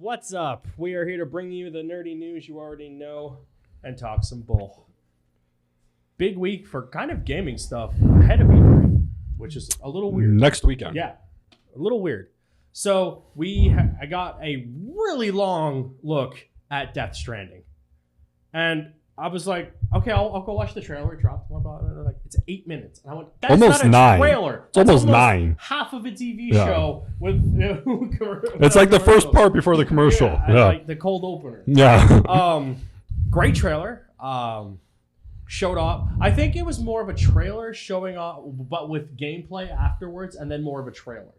What's up? We are here to bring you the nerdy news you already know and talk some bull. Big week for kind of gaming stuff ahead of E3, which is a little weird. Next weekend. Yeah, a little weird. So I got a really long look at Death Stranding, and I was like, okay, I'll go watch the trailer. It dropped. And they're like, it's 8 minutes, and I went, that's almost not a 9. trailer. It's almost 9. Half of a TV show with. It's like the first part before the commercial. Yeah. Like the cold opener. Yeah. Great trailer. Showed off. I think it was more of a trailer showing off, but with gameplay afterwards, and then more of a trailer.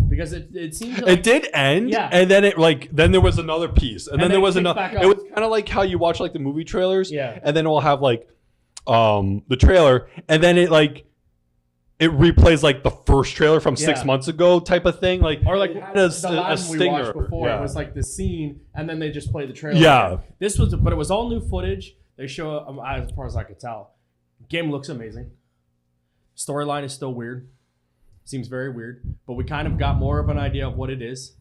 Because it seemed like, it did end, yeah. And then then there was another piece, and then there was another. It was kind of like how you watch like the movie trailers, yeah. And then we'll have like the trailer, and then it replays like the first trailer from 6 months ago type of thing, like or like it had a stinger. We watched before. Yeah. It was like the scene, and then they just played the trailer. Yeah, again. But it was all new footage. They show, as far as I could tell, game looks amazing. Storyline is still weird. Seems very weird, but we kind of got more of an idea of what it is.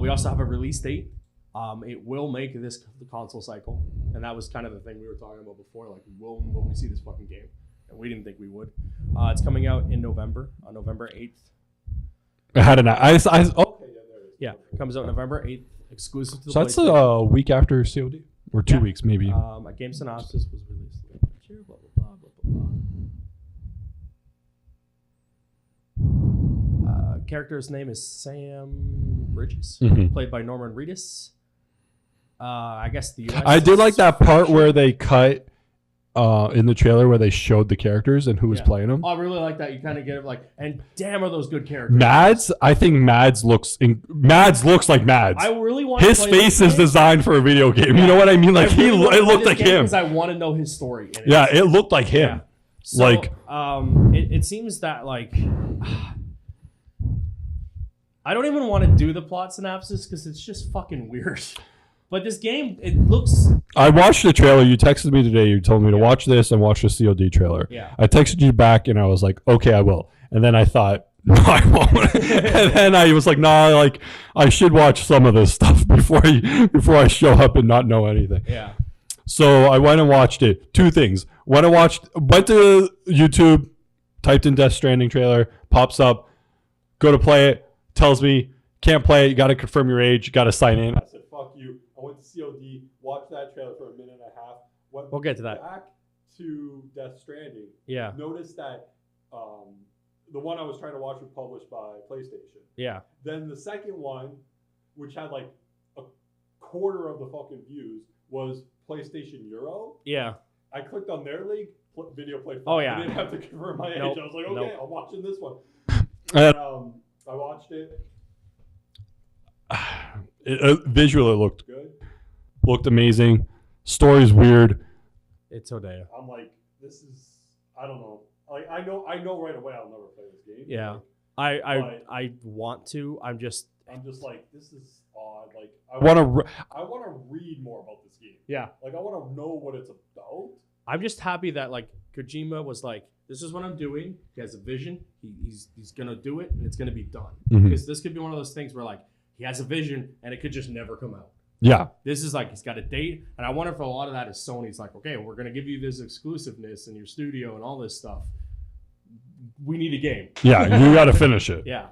We also have a release date. It will make the console cycle, and that was kind of the thing we were talking about before. Like, will we see this fucking game? And we didn't think we would. It's coming out in November, on November 8th. I had an Yeah, comes out November 8th, exclusive to the So that's a week after COD, or 2 weeks maybe. A game synopsis was released. Blah, blah, blah, blah, blah, blah. Character's name is Sam Bridges, played by Norman Reedus. I guess the US I did like that part where they cut in the trailer where they showed the characters and who was playing them. Oh, I really like that. You kind of get it like, and damn, are those good characters. Mads, I think Mads looks like Mads. I really want his face is designed for a video game. Yeah. You know what I mean? Like it looked like him. Because I want to know his story. Yeah, it looked like him. Yeah. So, like, it seems that like. I don't even want to do the plot synopsis because it's just fucking weird. But this game, it looks... I watched the trailer. You texted me today. You told me to watch this and watch the COD trailer. Yeah. I texted you back and I was like, okay, I will. And then I thought, no, I won't. And then I was like, nah, like I should watch some of this stuff before I show up and not know anything. Yeah. So I went and watched it. 2 things. Went to YouTube, typed in Death Stranding trailer, pops up, go to play it. Tells me, can't play it, you got to confirm your age, you got to sign in. I said, fuck you. I went to COD, watched that trailer for a minute and a half. We'll get to that. Back to Death Stranding. Yeah. Noticed that the one I was trying to watch was published by PlayStation. Yeah. Then the second one, which had like a quarter of the fucking views, was PlayStation Euro. Yeah. I clicked on their league, video played. Oh, yeah. I didn't have to confirm my age. I was like, okay, I'm watching this one. I watched it. Visually, it looked good. Looked amazing. Story's weird. It's Hodea. I'm like, this is. I don't know. Like, I know right away I'll never play this game. Yeah, like, I want to. I'm just like, this is odd. Like, I want to read more about this game. Yeah. Like, I want to know what it's about. I'm just happy that like Kojima was like, this is what I'm doing. He has a vision. He's gonna do it, and it's gonna be done. Because this could be one of those things where like he has a vision, and it could just never come out. Yeah. This is like he's got a date, and I wonder if a lot of that is Sony's like, okay, we're gonna give you this exclusiveness in your studio and all this stuff. We need a game. Yeah, you got to finish it. Yeah.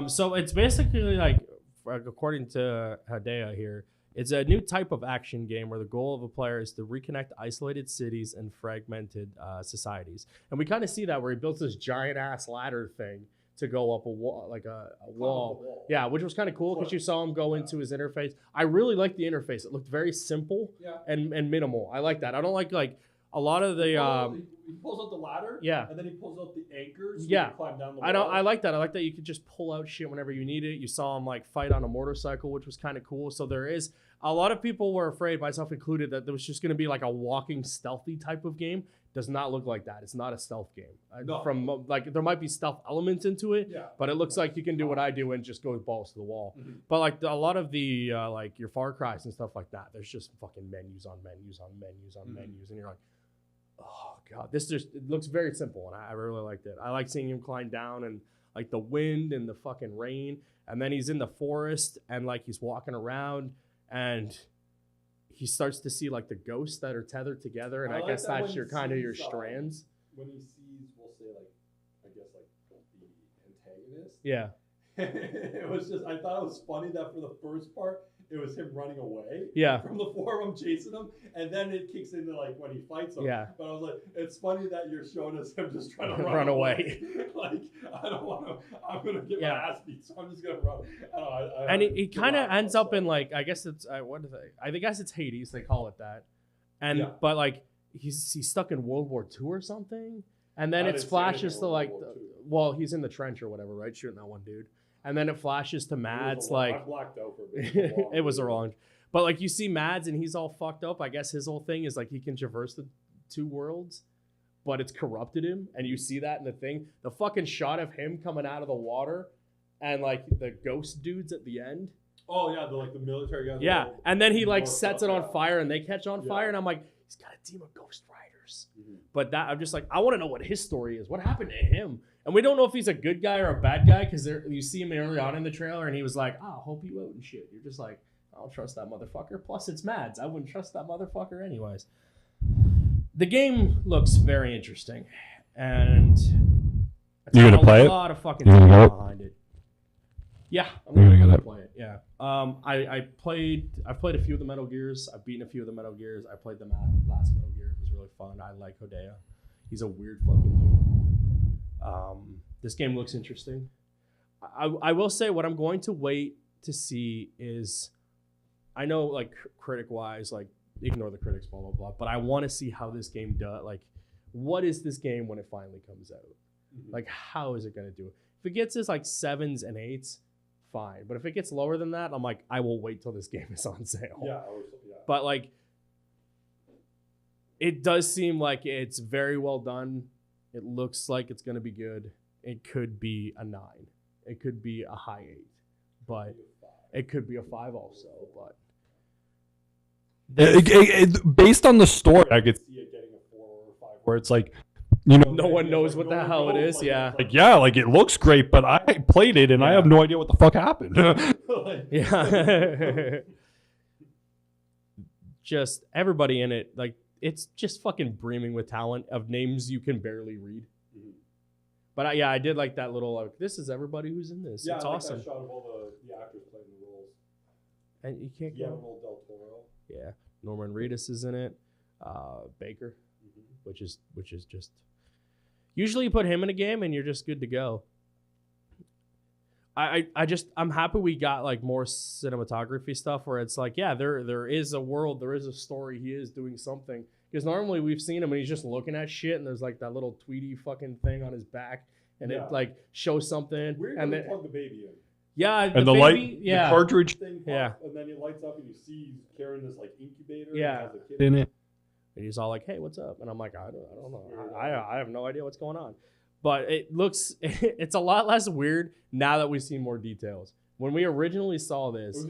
So it's basically like, according to Hodea here, it's a new type of action game where the goal of a player is to reconnect isolated cities and fragmented societies. And we kind of see that where he builds this giant ass ladder thing to go up a wall, like a wall. Yeah, which was kind of cool because you saw him go into his interface. I really liked the interface. It looked very simple and minimal. I like that. I don't like a lot of the... He pulls out the ladder, yeah, and then he pulls out the anchors. So yeah, you can climb down the wall. I like that. I like that you could just pull out shit whenever you need it. You saw him like fight on a motorcycle, which was kind of cool. So there is a lot of people were afraid, myself included, that there was just going to be like a walking stealthy type of game. Does not look like that. It's not a stealth game. No. From like there might be stealth elements into it, but it looks like you can do what I do and just go balls to the wall. But like a lot of the like your Far Cries and stuff like that, there's just fucking menus on menus on menus on menus, and you're like, oh god, this just it looks very simple, and I really liked it. I like seeing him climb down, and like the wind and the fucking rain. And then he's in the forest and like he's walking around and he starts to see like the ghosts that are tethered together. And I guess that's your kind of your strands. When he sees, we'll say like, I guess like the antagonist. Yeah. It was just, I thought it was funny that for the first part, it was him running away from the four of them chasing him, and then it kicks into like when he fights them. Yeah. But I was like, it's funny that you're showing us him just trying to run away. Like, I don't want to, I'm going to get my ass beat, so I'm just going to run. And he kind of ends up in like, I guess it's, what is it? I guess it's Hades, they call it that. And, but like, he's stuck in World War II or something. And then it flashes to like, well, he's in the trench or whatever, right? Shooting that one dude. And then it flashes to Mads, like I blacked out for a bit. It was a wrong. But like you see Mads and he's all fucked up. I guess his whole thing is like he can traverse the two worlds, but it's corrupted him. And you see that in the thing. The fucking shot of him coming out of the water and like the ghost dudes at the end. Oh yeah, the military guys. Yeah, and then he like sets it on fire and they catch on fire, and I'm like, he's got a team of Ghost Riders. But that I'm just like, I want to know what his story is. What happened to him? And we don't know if he's a good guy or a bad guy because you see him early on in the trailer and he was like, I'll help you out and shit. You're just like, I don't trust that motherfucker. Plus, it's Mads. I wouldn't trust that motherfucker anyways. The game looks very interesting. And you're going to play it? A lot of fucking time behind it. Yeah, I'm going to play it. Yeah. I've played a few of the Metal Gears. I've beaten a few of the Metal Gears. I played the last Metal Gear. It was really fun. I like Hideo. He's a weird fucking dude. This game looks interesting. I will say what I'm going to wait to see is, I know like critic-wise, like ignore the critics, blah, blah, blah, but I want to see how this game does. Like, what is this game when it finally comes out? Like, how is it going to do it? If it gets this like 7s and 8s, fine. But if it gets lower than that, I'm like, I will wait till this game is on sale. Yeah. But like, it does seem like it's very well done. It looks like it's going to be good. It could be a 9. It could be a high 8. But it could be a 5 also. But based on the story, I could see it getting a 4 or 5. Where it's like, you know, no one knows what the hell it is. Like, yeah. Like, yeah, like it looks great, but I played it and I have no idea what the fuck happened. Yeah. Just everybody in it, like, it's just fucking brimming with talent of names you can barely read. But I did like that little, like, this is everybody who's in this. Yeah, it's awesome. That shot of all the actors playing the roles. And you can't go. Del Toro. Yeah. Norman Reedus is in it. Baker, which is just, usually you put him in a game and you're just good to go. I'm happy we got like more cinematography stuff where it's like, yeah, there is a world, there is a story, he is doing something. Because normally we've seen him and he's just looking at shit and there's like that little Tweety fucking thing on his back and it like shows something. Weird and then plug the baby in. Yeah, and the baby, light, the cartridge thing, yeah, and then it lights up and you see he's carrying this like incubator. Yeah, and has a kid in it. And he's all like, "Hey, what's up?" And I'm like, "I don't know. I have no idea what's going on." But it looks, it's a lot less weird now that we've seen more details. When we originally saw this,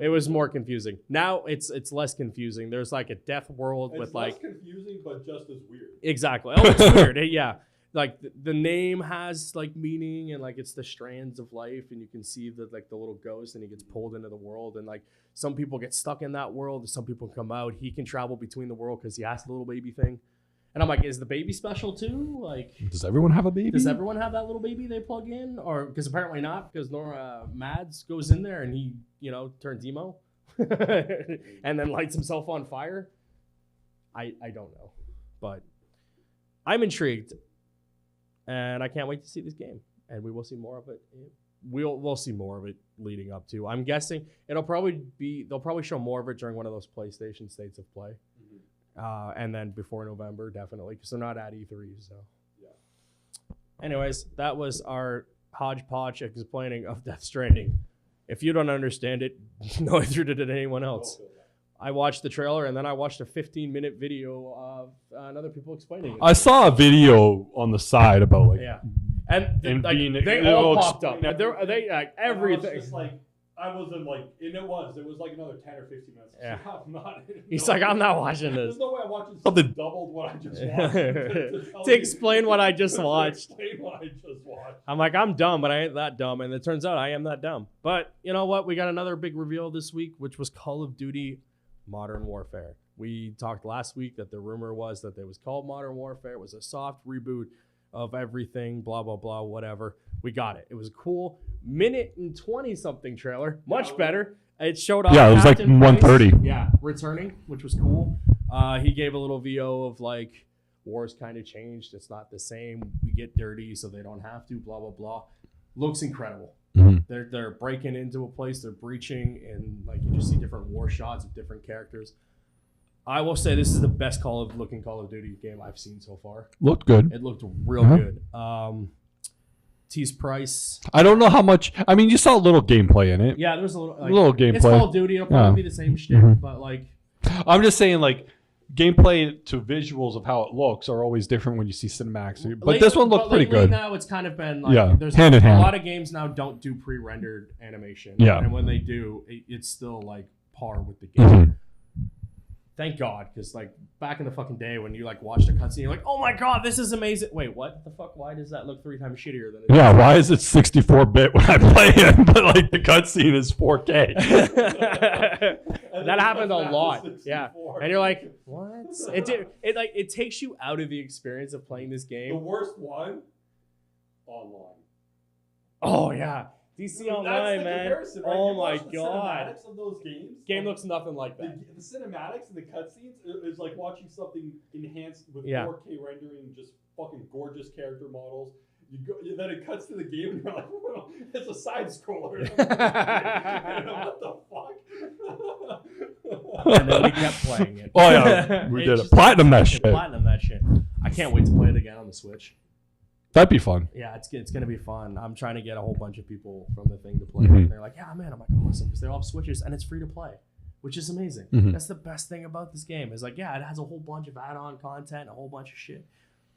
it was more confusing. Now it's less confusing. There's like a death world with like, less confusing, but just as weird. Exactly. Oh, it's weird. Yeah. Like the name has like meaning and like it's the strands of life and you can see the little ghost and he gets pulled into the world and like some people get stuck in that world and some people come out. He can travel between the world because he has the little baby thing. And I'm like, is the baby special too? Like, does everyone have a baby? Does everyone have that little baby they plug in? Or because apparently not, because Mads goes in there and he, turns emo and then lights himself on fire. I don't know, but I'm intrigued, and I can't wait to see this game. And we will see more of it. We'll see more of it leading up to. I'm guessing they'll probably show more of it during one of those PlayStation States of Play. And then before November, definitely, because they're not at E3. So, yeah. Anyways, that was our hodgepodge explaining of Death Stranding. If you don't understand it, neither did anyone else. I watched the trailer and then I watched a 15-minute video of other people explaining it. I saw a video on the side about like, yeah, and they all popped up. They like everything. I wasn't like, and it was like another 10 or 15 minutes. Yeah. He's like, I'm not watching this. There's no way I'm watching something doubled what I just watched. To explain what I just watched. Explain what I just watched. I'm like, I'm dumb, but I ain't that dumb. And it turns out I am that dumb. But you know what? We got another big reveal this week, which was Call of Duty Modern Warfare. We talked last week that the rumor was that it was called Modern Warfare. It was a soft reboot of everything, blah, blah, blah, whatever. We got it. It was a cool minute and 20-something trailer. Much better. It showed off. Yeah, it was like Captain 1:30. Price, yeah, returning, which was cool. He gave a little VO of like, war's kind of changed. It's not the same. We get dirty so they don't have to, blah, blah, blah. Looks incredible. Mm-hmm. They're breaking into a place, they're breaching, and like you just see different war shots of different characters. I will say this is the best looking Call of Duty game I've seen so far. Looked good. It looked real good. Tease price. I don't know how much. I mean, you saw a little gameplay in it. Yeah, there was a little gameplay. It's Call of Duty. It'll probably be the same shit, but like. I'm just saying, like, gameplay to visuals of how it looks are always different when you see cinematics. But this one looked pretty good. Now it's kind of been like, there's hand in hand. A lot of games now don't do pre-rendered animation. Yeah. And when they do, it's still like par with the game. Mm-hmm. Thank God, because like back in the fucking day when you like watched a cutscene, you're like, oh my God, this is amazing. Wait, what the fuck? Why does that look 3 times shittier than it is? Why is it 64-bit when I play it, but like the cutscene is 4K? That happened a lot. Yeah. And you're like, what? It takes you out of the experience of playing this game. The worst one? Online. Oh, yeah. DC Online, man. Right? Oh my God. Cinematics of those games. Game looks nothing like that. The cinematics and the cutscenes is like watching something enhanced with 4K rendering, just fucking gorgeous character models. Then it cuts to the game and you're like, well, it's a side scroller. What the fuck? And then we kept playing it. Oh yeah, we did it. Platinum that shit. Platinum that shit. I can't wait to play it again on the Switch. That'd be fun. Yeah, it's gonna be fun. I'm trying to get a whole bunch of people from the thing to play. And they're like, yeah, man. I'm like, awesome, because they all have Switches and it's free to play, which is amazing. That's the best thing about this game. Is like, yeah, it has a whole bunch of add-on content, a whole bunch of shit,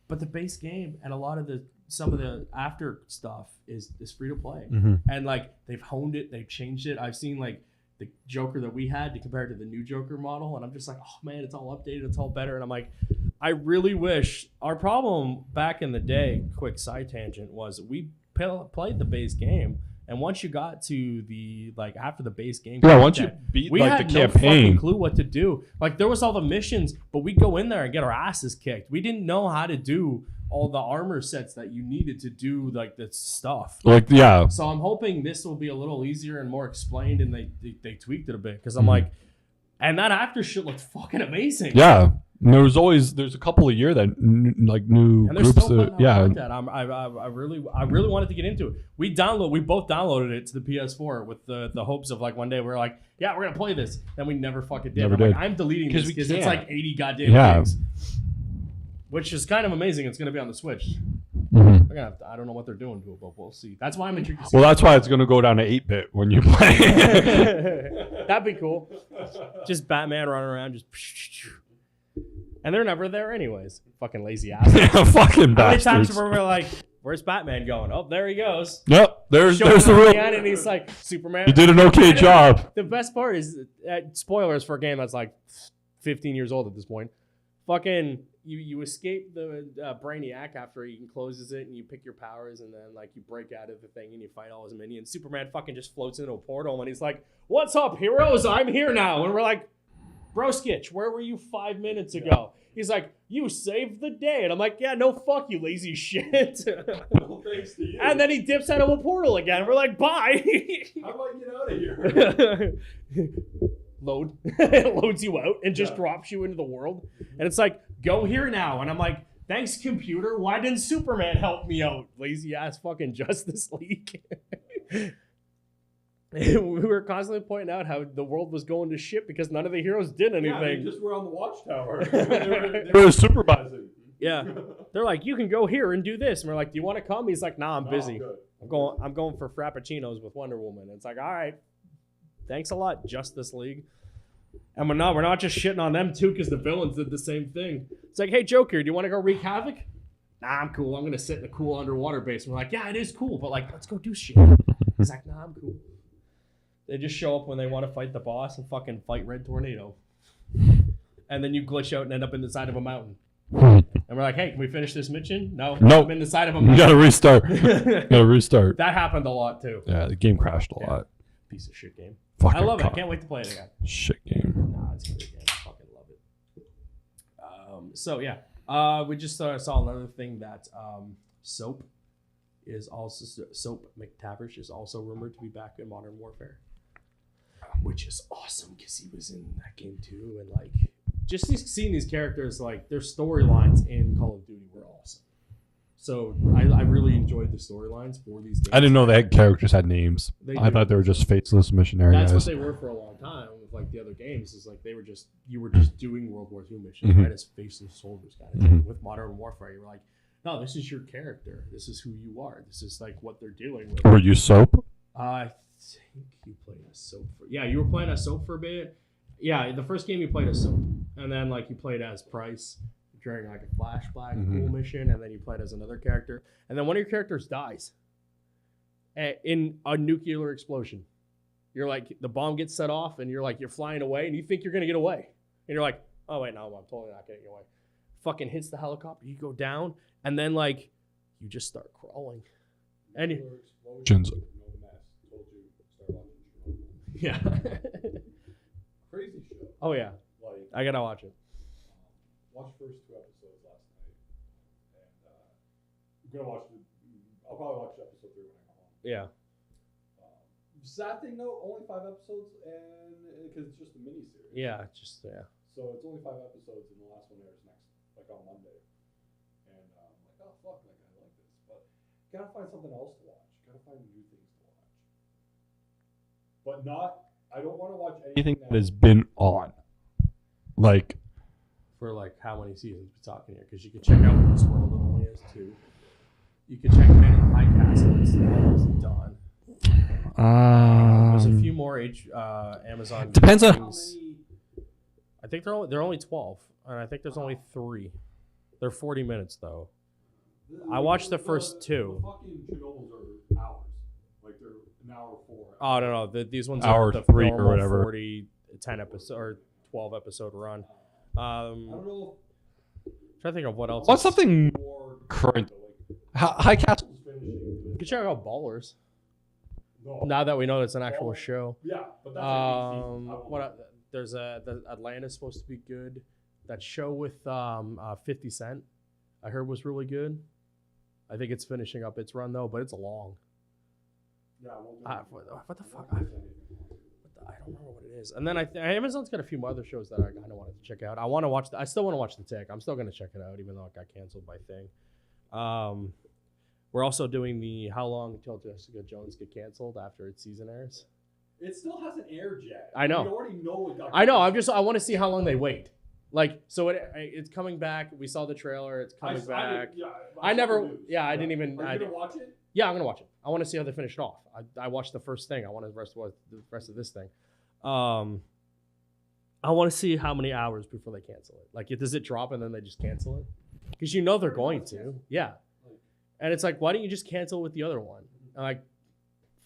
but the base game and a lot of some of the after stuff is free to play. And like they've honed it, they've changed it. I've seen like the Joker that we had to compare to the new Joker model, and I'm just like, oh man, it's all updated, it's all better. And I'm like, I really wish. Our problem back in the day, quick side tangent, was we played the base game, and once you got to the like after the base game, once you beat we like had the no campaign, fucking clue what to do. Like there was all the missions, but we'd go in there and get our asses kicked. We didn't know how to do all the armor sets that you needed to do like the stuff. Like So I'm hoping this will be a little easier and more explained, and they tweaked it a bit, because I'm like, and that after shit looked fucking amazing. Yeah. And there's a couple a year that like new and groups. That I really wanted to get into it. We both downloaded it to the PS4 with the hopes of like one day we're like, yeah, we're gonna play this. Then we never fucking did. Never did. Like, I'm deleting this because it's like 80 goddamn things. Which is kind of amazing. It's gonna be on the Switch. I don't know what they're doing to it, but we'll see. That's why I'm intrigued to see. Well, that's why it's gonna go down to 8-bit when you play. That'd be cool. Just Batman running around, just. And they're never there anyways. Fucking lazy assholes. Yeah, fucking bastards. How many times were we like, where's Batman going? Oh, there he goes. Yep, there's the real. And he's like, Superman. You did an okay job. The best part is, spoilers for a game that's like 15 years old at this point. Fucking, you escape the Brainiac after he encloses it, and you pick your powers, and then like you break out of the thing and you fight all his minions. Superman fucking just floats into a portal, and he's like, "What's up, heroes? I'm here now." And we're like, "Bro, Skitch, where were you 5 minutes ago?" He's like, "You saved the day." And I'm like, "Yeah, no, fuck you, lazy shit." Well, thanks to you. And then he dips out of a portal again. We're like, "Bye." How do I get out of here? Load. It loads you out and just drops you into the world. And it's like, "Go here now." And I'm like, "Thanks, computer. Why didn't Superman help me out?" Lazy ass fucking Justice League. We were constantly pointing out how the world was going to shit because none of the heroes did anything. Yeah, they just were on the watchtower. they were supervising. Yeah, they're like, "You can go here and do this," and we're like, "Do you want to come?" He's like, "Nah, I'm busy. I'm going for frappuccinos with Wonder Woman." And it's like, all right, thanks a lot, Justice League. And we're not just shitting on them too, because the villains did the same thing. It's like, "Hey, Joker, do you want to go wreak havoc?" "Nah, I'm cool. I'm gonna sit in a cool underwater base." And we're like, "Yeah, it is cool, but like, let's go do shit." He's like, "Nah, I'm cool." They just show up when they want to fight the boss and fucking fight Red Tornado. And then you glitch out and end up in the side of a mountain. And we're like, hey, can we finish this mission? No. Nope. I'm in the side of a You mission. gotta restart. Gotta restart. That happened a lot too. Yeah, the game crashed a lot. Piece of shit game. Fucking I love it. I can't wait to play it again. Shit game. Nah, it's a good game. I fucking love it. So yeah, we just saw another thing that Soap McTavish is also rumored to be back in Modern Warfare, which is awesome because he was in that game too, and like just seeing these characters, like their storylines in Call of Duty were awesome. So I really enjoyed the storylines for these games. I didn't know that characters had names. I thought they were just faceless missionary That's guys. what they were for a long time with like the other games. Is like you were just doing World War II missions, right? As faceless soldiers kind of thing. With Modern Warfare, you were like, no, this is your character. This is who you are. This is like what they're dealing with. Were you Soap? I think you played as Soap you were playing as Soap for a bit. Yeah, the first game you played as Soap, and then like you played as Price during like a flashback cool mission, and then you played as another character, and then one of your characters dies in a nuclear explosion. You're like, the bomb gets set off, and you're flying away, and you think you're gonna get away, and you're like, oh wait, no, I'm totally not getting away. Fucking hits the helicopter, you go down, and then like you just start crawling, and yeah. Crazy show. Oh yeah, Like, I gotta watch it. watched the first 2 episodes last night, and I'm gonna watch I'll probably watch episode 3 when I go home. Yeah. Sad thing though, only 5 episodes, and because it's just a mini series. Yeah, So it's only 5 episodes, and the last one airs like on Monday. And I'm like, oh fuck, like I like this, but gotta find something else to watch. Gotta find new things to watch. But I don't want to watch anything That has been on. Like, for like how many seasons we talking here? Because you can check out Westworld, it only has 2. You can check Man in the High Castle, it's almost done. There's a few more Amazon. Depends on. games. I think they're only 12, and I think there's only 3. They're 40 minutes though. I watched the first 2. The fucking Chernobyls are hours. Like they're an hour 4. Oh no, these ones Hour are the 3 or normal whatever. 40, 10 episode or 12 episode run. I don't know. Trying to think of what else. What's something More current? like, High Castle. You can check out Ballers. no. Now that we know it's an actual show. Yeah, but that's like 8 seasons. There's the Atlanta's supposed to be good. That show with 50 Cent, I heard was really good. I think it's finishing up its run though, but it's long. Yeah, What the fuck? I don't remember what it is. And then Amazon's got a few other shows that I kind of wanted to check out. I still want to watch The Tick. I'm still gonna check it out, even though it got canceled by Thing. We're also doing the How Long Until Jessica Jones Get Canceled after its season airs. It still hasn't aired yet. I know. We already know it got I know. canceled. I want to see how long they wait. Like, so it's coming back. We saw the trailer. It's coming back. I didn't even. Are you gonna watch it? Yeah, I'm gonna watch it. I want to see how they finish it off. I watched the first thing. I want to watch the rest of this thing. I want to see how many hours before they cancel it. Like, does it drop and then they just cancel it? Because you know they're going to. Yeah. And it's like, why don't you just cancel with the other one? I'm like,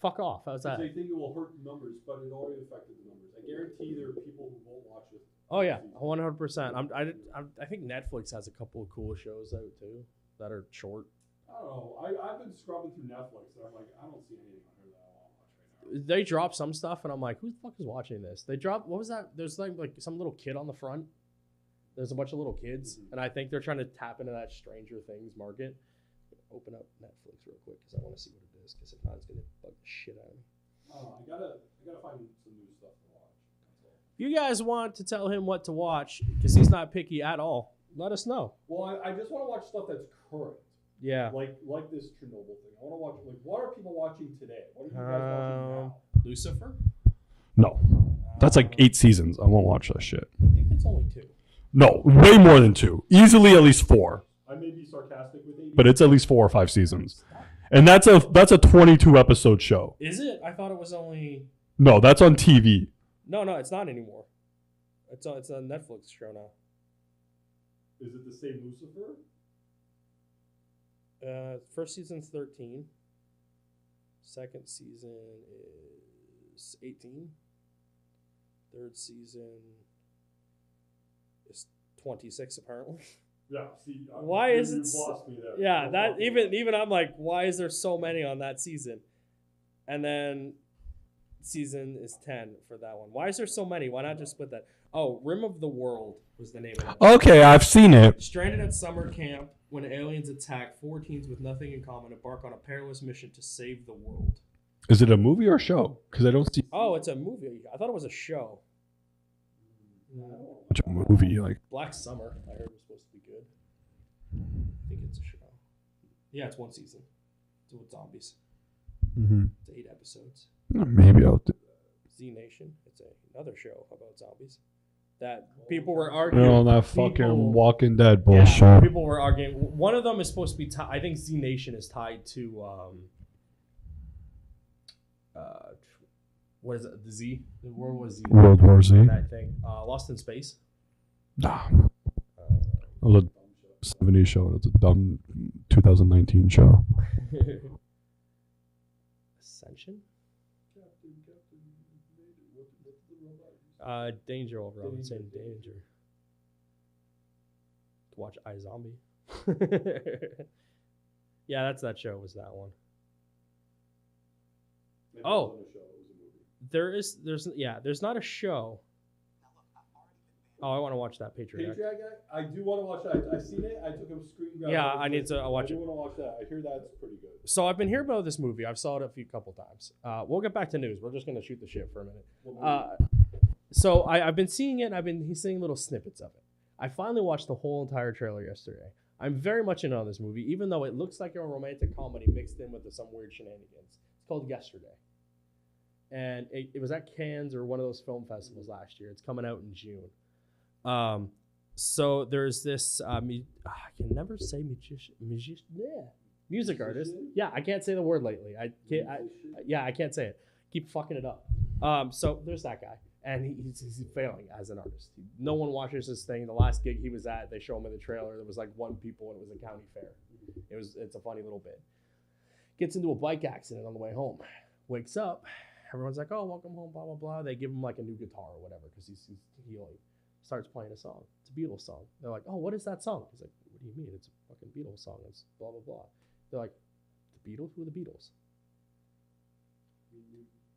fuck off. How's that? They think it will hurt the numbers, but it already affected the numbers. I guarantee there are people who won't watch it. Oh yeah, 100%. I think Netflix has a couple of cool shows out too that are short. I don't know. I've been scrubbing through Netflix, and I'm like, I don't see anything on here that I want to watch right now. They drop some stuff, and I'm like, who the fuck is watching this? They drop, what was that? There's like some little kid on the front. There's a bunch of little kids, and I think they're trying to tap into that Stranger Things market. Open up Netflix real quick because I want to see what it is. Because if not, it's gonna bug the shit out of me. I gotta find some new stuff to watch. If you guys want to tell him what to watch, because he's not picky at all, let us know. Well, I just want to watch stuff that's current. Yeah. Like this Chernobyl thing. I want to watch, like, what are people watching today? What are you guys watching now? Lucifer? No, that's like 8 seasons. I won't watch that shit. I think it's only 2. No, way more than 2. Easily at least 4. I may be sarcastic with 80. But it's at least 4 or 5 seasons, and that's a 22 episode show. Is it? I thought it was only. No, that's on TV. No, it's not anymore. It's a Netflix show now. Is it the same Lucifer? First season's 13. Second season is 18. Third season is 26 apparently. Yeah. See, Why is it? You've lost me there. Yeah, You've that lost me even I'm like, why is there so many on that season? And then season is 10 for that one. Why is there so many? Why not just split that? Oh, Rim of the World was the name of it. Okay, I've seen it. Stranded at summer camp, when aliens attack, 4 teens with nothing in common embark on a perilous mission to save the world. Is it a movie or a show? Because I don't see Oh, it's a movie. I thought it was a show. much a movie. Like, Black Summer, I heard was supposed to be good. I think it's a show. Yeah, it's 1 season. It's with zombies. It's 8 episodes. maybe I'll do. Z Nation. It's another show about zombies. That people were You arguing. know, that fucking people- Walking Dead Yeah, bullshit. people were arguing. One of them is supposed to be tied. I think Z Nation is tied to what is it? The Z. The World War Z. World War Z. That thing. Lost in Space. Nah. It was a 70s show. It's a dumb 2019 show. Ascension. Danger over. I would say Danger. To watch iZombie. Yeah, that's that show. Was that one? Maybe Oh. it wasn't a show, it was a movie. There's not a show. Oh, I want to watch that Patriot. Patriot Act, I do want to watch that. I've seen it. I took a screen grab. Yeah, I need to watch I it. do want to watch that. I hear that's pretty good. So I've been hearing about this movie. I've saw it a couple times. We'll get back to news. We're just gonna shoot the shit for a minute. So I've been seeing it. And he's seeing little snippets of it. I finally watched the whole entire trailer yesterday. I'm very much in on this movie, even though it looks like a romantic comedy mixed in with some weird shenanigans. It's called Yesterday, and it was at Cannes or one of those film festivals last year. It's coming out in June. So there's this I can never say music artist. Yeah, I can't say the word lately. I can't say it. Keep fucking it up. So there's that guy, and he's failing as an artist. No one watches this thing. The last gig he was at, they show him in the trailer. There was like 1 people, and it was a county fair. It's a funny little bit. Gets into a bike accident on the way home. Wakes up. Everyone's like, "Oh, welcome home." Blah blah blah. They give him like a new guitar or whatever because he's healing. Starts playing a song. It's a Beatles song. They're like, "Oh, what is that song?" He's like, "What do you mean? It's a fucking Beatles song. It's blah blah blah." They're like, "The Beatles? Who are the Beatles?"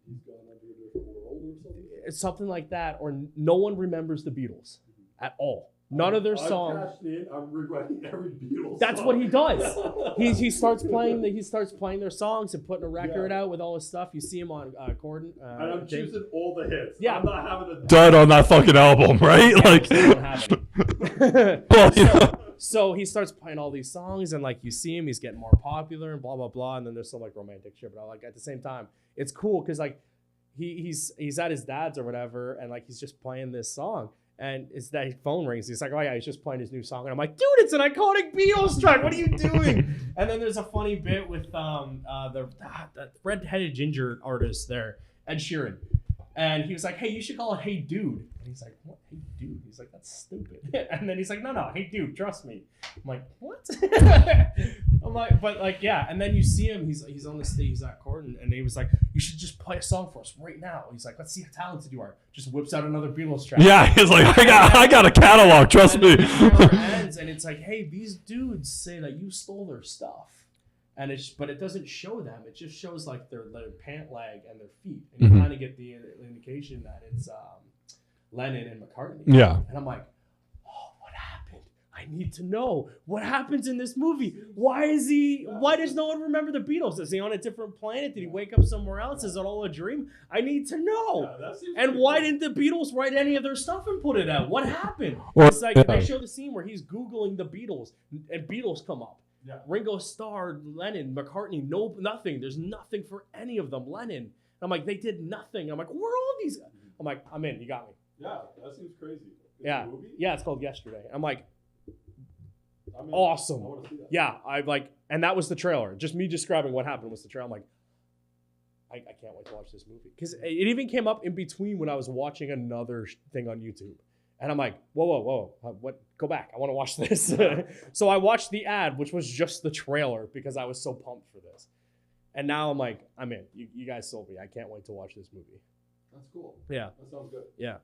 He's gone under a different world or something. It's something like that, or no one remembers the Beatles at all. None of their songs. I'm cashed in. I'm rewriting every Beatles. That's song. what he does. He starts playing their songs and putting a record out with all his stuff. You see him on Gordon. And I'm choosing all the hits. Yeah. I'm not having a Dud on that fucking album, right? Like, well, you know. So he starts playing all these songs, and like you see him, he's getting more popular and blah blah blah. And then there's some like romantic shit, but I like at the same time, it's cool because like he's at his dad's or whatever, and like he's just playing this song. And it's that phone rings. He's like, "Oh yeah, he's just playing his new song." And I'm like, "Dude, it's an iconic Beatles track. What are you doing?" And then there's a funny bit with the red-headed ginger artist there, Ed Sheeran, and he was like, "Hey, you should call it Hey Dude." And he's like, "What? Hey Dude?" He's like, "That's stupid." And then he's like, "No, Hey Dude, trust me." I'm like, "What?" I'm like, but like, yeah. And then you see him. He's on the stage. He's at Gordon, and he was like, "You should just play a song for us right now." He's like, "Let's see how talented you are." Just whips out another Beatles track. Yeah, he's like, I got a catalog, trust me. And then the trailer ends, and it's like, "Hey, these dudes say that you stole their stuff," and but it doesn't show them. It just shows like their pant leg and their feet, and you kind of get the indication that it's Lennon and McCartney. Yeah. And I'm like, "Oh, what happened? I need to know what happens in this movie. Why does no one remember the Beatles? Is he on a different planet? Did he wake up somewhere else? Is it all a dream? I need to know." Yeah, that seems And pretty why cool. didn't the Beatles write any of their stuff and put it out? What happened? Or- It's like yeah. they show the scene where he's Googling the Beatles and Beatles come up. Yeah. Ringo Starr, Lennon, McCartney, nothing. There's nothing for any of them. Lennon. I'm like, they did nothing. I'm like, where are all these? I'm like, I'm in. You got me. Yeah, that seems crazy. It's Yeah. a movie? Yeah, it's called Yesterday. I'm like, I mean, awesome. I want to see that. yeah, I like, and that was the trailer. Just me describing what happened was the trailer. I'm like, I can't wait to watch this movie. Because it even came up in between when I was watching another thing on YouTube. And I'm like, whoa, what? Go back. I want to watch this. So I watched the ad, which was just the trailer because I was so pumped for this. And now I'm like, I'm in. You guys sold me. I can't wait to watch this movie. That's cool. Yeah. That sounds good. Yeah.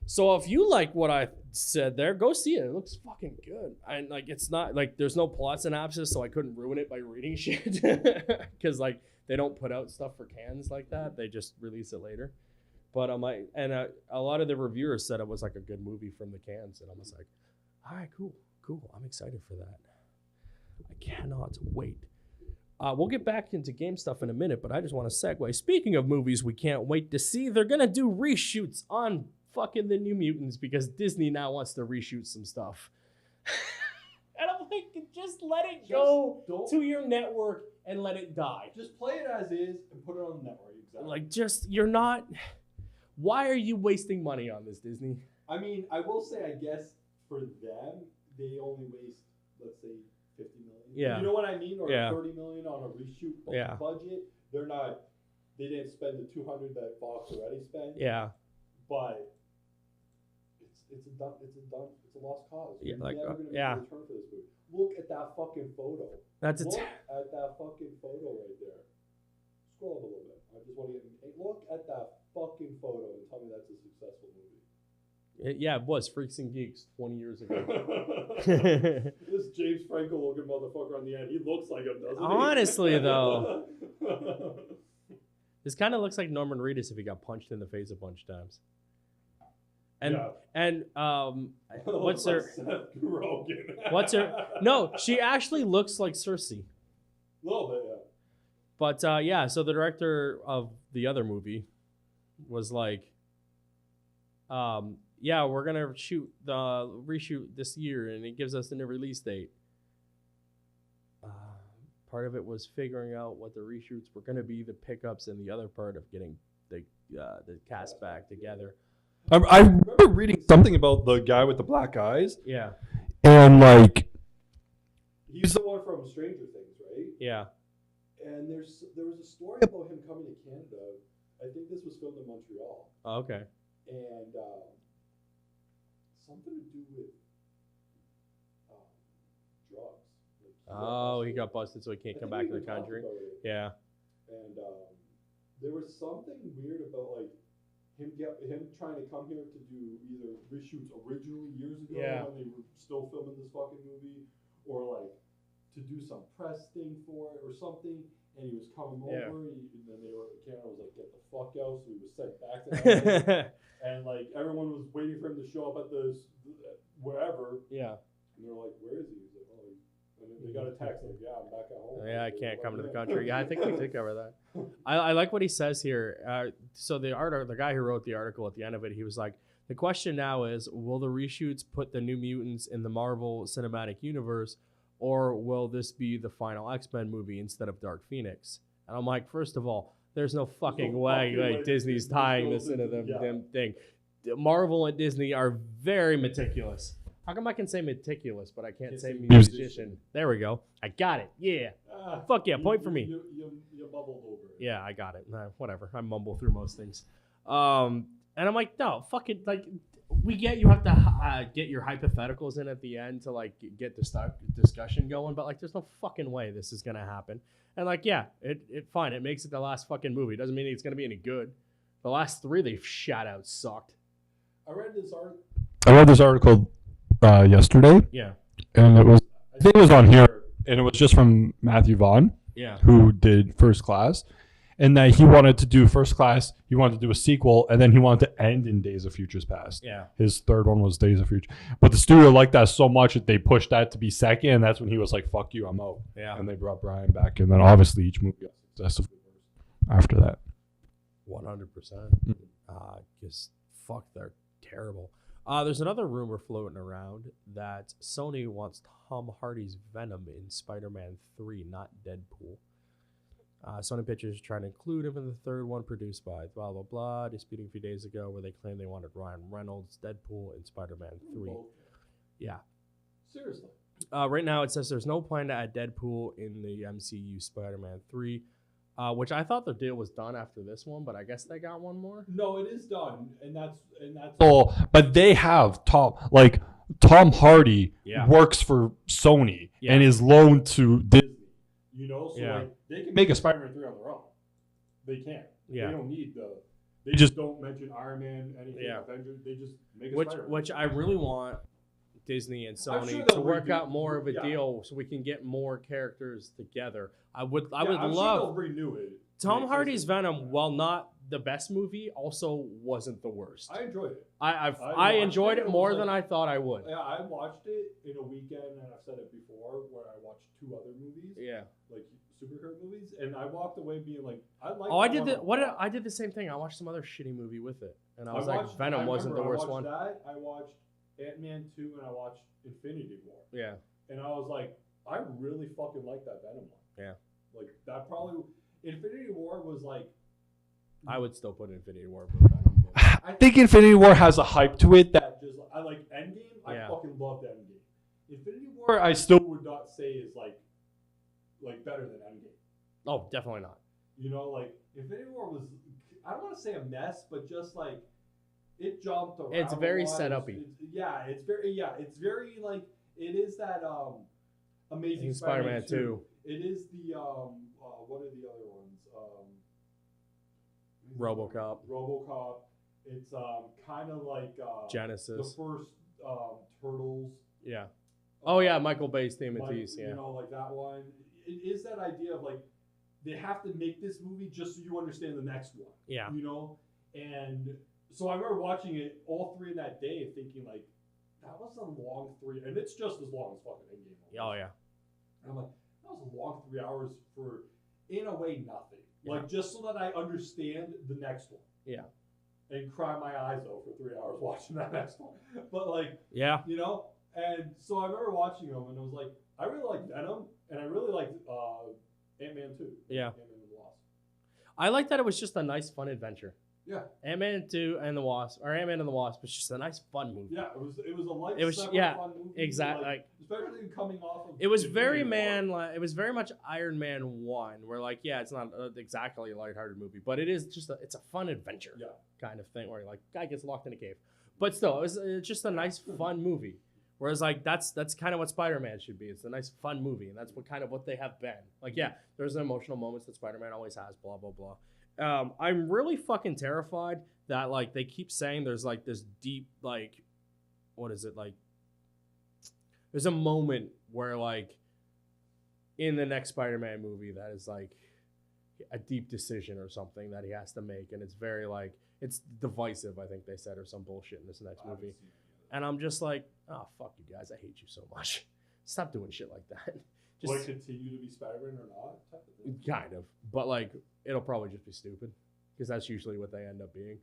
So if you like what I said there, go see it. It looks fucking good. And like, it's not like there's no plot synopsis, so I couldn't ruin it by reading shit. Because like they don't put out stuff for cans like that. They just release it later. But I'm like, and a lot of the reviewers said it was like a good movie from the cans, and I was like, all right, cool. I'm excited for that. I cannot wait. We'll get back into game stuff in a minute, but I just want to segue. Speaking of movies we can't wait to see, they're gonna do reshoots on fucking the New Mutants because Disney now wants to reshoot some stuff. And I'm like, just let it go to your network and let it die. Just play it as is and put it on the network. Exactly. Like, you're not. Why are you wasting money on this, Disney? I mean, I will say, I guess for them, they only waste, let's say, 50 million. Yeah. You know what I mean? Or yeah. 30 million on a reshoot budget. They didn't spend the 200 that Fox already spent. Yeah. But it's a lost cause. Yeah, You're never gonna make a return for this movie. Look at that fucking photo. Look at that fucking photo right there. Scroll up a little bit. I just want to look at that fucking photo and tell me that's a successful movie. Yeah, it was Freaks and Geeks 20 years ago. This James Franco looking motherfucker on the end, he looks like him, doesn't he? Honestly, though. This kind of looks like Norman Reedus if he got punched in the face a bunch of times. What's her? Seth Rogen. What's her? No, she actually looks like Cersei. A little bit, yeah. But yeah, so the director of the other movie was like, yeah, we're gonna reshoot this year, and it gives us a new release date. Part of it was figuring out what the reshoots were gonna be, the pickups, and the other part of getting the cast back together. I remember reading something about the guy with the black eyes. Yeah. And like, he's the one from Stranger Things, right? Yeah. And there was a story about him coming to Canada. I think this was filmed in Montreal. Oh, okay. And something to do with drugs. He got busted, so he can't come back to the country. Yeah. And there was something weird about like him trying to come here to do either reshoots originally years ago when they were still filming this fucking movie, or like to do some press thing for it or something. And he was coming over, and then Canada was like, "Get the fuck out!" So he was sent back to LA, and like everyone was waiting for him to show up at the wherever. Yeah. And they're like, "Where is he?" He's like, "Oh." And then they got a text like, "Yeah, I'm back at home." Yeah, I can't come to the country. Yeah, I think we did cover that. I like what he says here. So the guy who wrote the article at the end of it, he was like, the question now is, will the reshoots put the New Mutants in the Marvel Cinematic Universe, or will this be the final X-Men movie instead of Dark Phoenix? And I'm like, first of all, there's no fucking way Disney's tying this into them thing. Marvel and Disney are very meticulous. How come I can say meticulous, but I can't say musician? There we go. I got it. Yeah. Fuck yeah. Point for me. You bubbled over it. Yeah, I got it. Whatever. I mumble through most things. And I'm like, no, fuck it. Like, we get you have to get your hypotheticals in at the end to like get the discussion going, but like, there's no fucking way this is gonna happen. And like, yeah, it fine. It makes it the last fucking movie. Doesn't mean it's gonna be any good. The last 3 they've shot out sucked. I read this article yesterday. Yeah. And I think it was on here, and it was just from Matthew Vaughn. Yeah. Who did First Class. And that he wanted to do First Class, he wanted to do a sequel, and then he wanted to end in Days of Futures Past. Yeah. His third one was Days of Future. But the studio liked that so much that they pushed that to be second, and that's when he was like, fuck you, I'm out. Yeah. And they brought Brian back, and then obviously each movie got successful after that. 100%. Just fuck, they're terrible. There's another rumor floating around that Sony wants Tom Hardy's Venom in Spider-Man 3, not Deadpool. Sony Pictures is trying to include him in the third one, produced by blah, blah, blah, disputing a few days ago where they claimed they wanted Ryan Reynolds, Deadpool, in Spider-Man 3. Yeah. Seriously. Right now it says there's no plan to add Deadpool in the MCU Spider-Man 3, which I thought the deal was done after this one, but I guess they got one more. No, it is done, and that's. Oh, but they have Tom Hardy works for Sony and is loaned to Disney. You know, so like they can make a Spider-Man 3 on their own. They can. Yeah. They don't need the They just don't mention Iron Man, anything, Yeah. Avengers. They just make a Which Spider-Man. I really want Disney and I'm Sony sure to they'll work redo- out more of a yeah. deal so we can get more characters together. I would I'm sure love they'll renew it. Tom Make Hardy's sense. Venom, while not the best movie, also wasn't the worst. I enjoyed it. I watched enjoyed it, it it more was than I like- thought I would. Yeah, I watched it in a weekend, and I've said it before, where I watched 2 other movies, Yeah. like superhero movies, and I walked away being like, I like. Oh, I that did one the a what? lot. I did the same thing. I watched some other shitty movie with it, and I was I like, watched- Venom I wasn't the remember worst I one. watched that. I watched Ant-Man 2, and I watched Infinity War, Yeah. and I was like, I really fucking like that Venom one. Yeah. Like that probably Infinity War was like. I would still put Infinity War with Venom. But I think Infinity War has a hype to it that Just I like Endgame. I Yeah. fucking loved Endgame. Infinity War, I still would not say is like better than Endgame. oh, definitely not. You know, like Infinity War was, I don't want to say a mess, but just like it jumped around. It's a very lot. set-up-y. It's very like it is that Amazing Spider-Man 2. It is the what are the other ones? RoboCop. It's kind of like Genesis. the first Turtles. Yeah. Oh yeah, Michael Bay's Timothy's. You Yeah. know, like that one. It is that idea of like they have to make this movie just so you understand the next one. Yeah. You know, and so I remember watching it all 3 in that day and thinking like that was a long 3, and it's just as long as fucking Endgame. Oh yeah. And I'm like, that was a long 3 hours for, in a way, nothing. Yeah. Like just so that I understand the next one. Yeah. And cry my eyes out for 3 hours watching that next one. But like, Yeah. you know, and so I remember watching them, and I was like, I really like Venom, and I really liked Ant-Man 2. Yeah. Ant-Man and the Wasp. I like that it was just a nice, fun adventure. Yeah. Ant-Man 2 and the Wasp, or Ant-Man and the Wasp, was just a nice, fun movie. Yeah, it was a light, It was- separate, yeah, fun movie. exactly. Like, especially coming off of. It was Infinity very War. it was very much Iron Man 1, where like, yeah, it's not exactly a lighthearted movie, but it is just it's a fun adventure Yeah. kind of thing where like guy gets locked in a cave. But still, it's just a nice, fun movie. Whereas like that's kind of what Spider-Man should be. It's a nice, fun movie, and that's what they have been. Like, yeah, there's emotional moments that Spider-Man always has. Blah blah blah. I'm really fucking terrified that like they keep saying there's like this deep like, what is it like? There's a moment where like in the next Spider-Man movie that is like a deep decision or something that he has to make, and it's very like it's divisive. I think they said or some bullshit in this next I haven't movie. seen it And I'm just like, oh, fuck you guys. I hate you so much. Stop doing shit like that. yet. Will it Just continue to be Spider-Man or not? Type of thing? kind of. But like, it'll probably just be stupid because that's usually what they end up being.